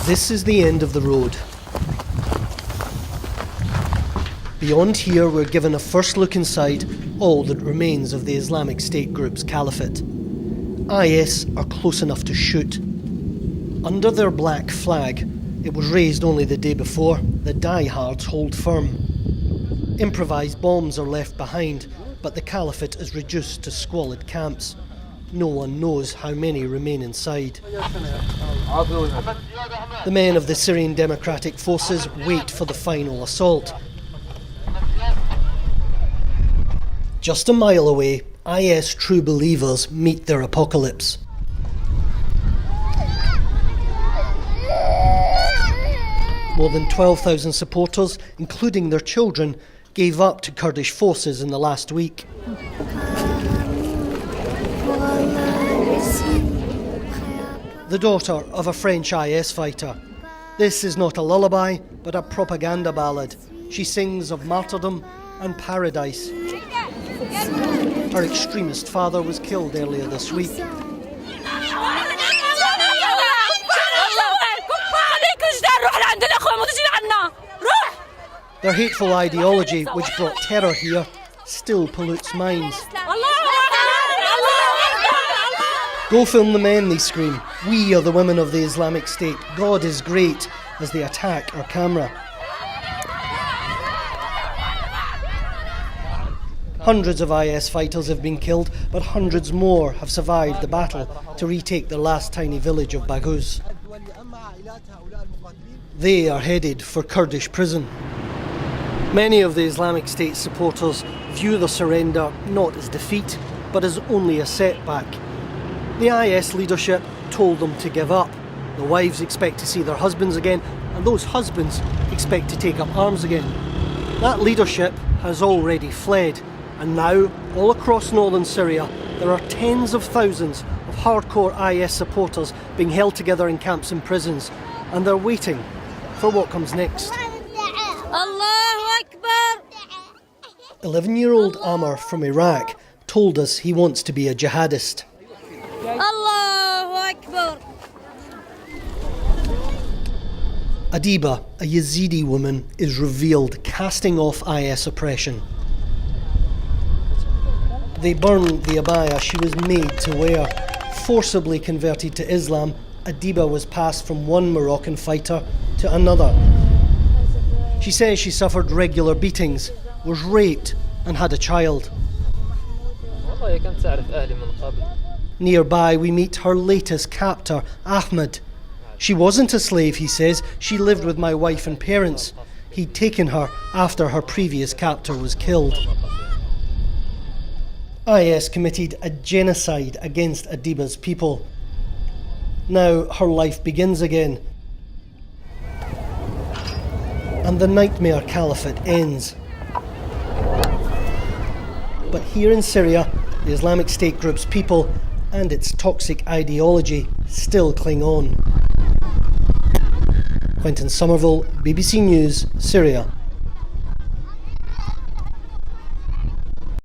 This is the end of the road. Beyond here, we're given a first look inside all that remains of the Islamic State group's caliphate. IS are close enough to shoot. Under their black flag, it was raised only the day before, the diehards hold firm. Improvised bombs are left behind, but the caliphate is reduced to squalid camps. No one knows how many remain inside. The men of the Syrian Democratic Forces wait for the final assault. Just a mile away, IS true believers meet their apocalypse. More than 12,000 supporters, including their children, gave up to Kurdish forces in the last week. The daughter of a French IS fighter. This is not a lullaby, but a propaganda ballad. She sings of martyrdom and paradise. Her extremist father was killed earlier this week. Their hateful ideology, which brought terror here, still pollutes minds. Go film the men, they scream. We are the women of the Islamic State. God is great, as they attack our camera. Hundreds of IS fighters have been killed, but hundreds more have survived the battle to retake their last tiny village of Baghouz. They are headed for Kurdish prison. Many of the Islamic State supporters view the surrender not as defeat, but as only a setback. The IS leadership told them to give up. The wives expect to see their husbands again, and those husbands expect to take up arms again. That leadership has already fled. And now, all across northern Syria, there are tens of thousands of hardcore IS supporters being held together in camps and prisons, and they're waiting for what comes next. 11-year-old Amr from Iraq told us he wants to be a jihadist. Adiba, a Yazidi woman, is revealed casting off IS oppression. They burned the abaya she was made to wear. Forcibly converted to Islam, Adiba was passed from one Moroccan fighter to another. She says she suffered regular beatings, was raped and had a child. Nearby we meet her latest captor, Ahmed. She wasn't a slave, he says. She lived with my wife and parents. He'd taken her after her previous captor was killed. IS committed a genocide against Adiba's people. Now her life begins again. And the nightmare caliphate ends. But here in Syria, the Islamic State group's people and its toxic ideology still cling on. Quentin Somerville, BBC News, Syria.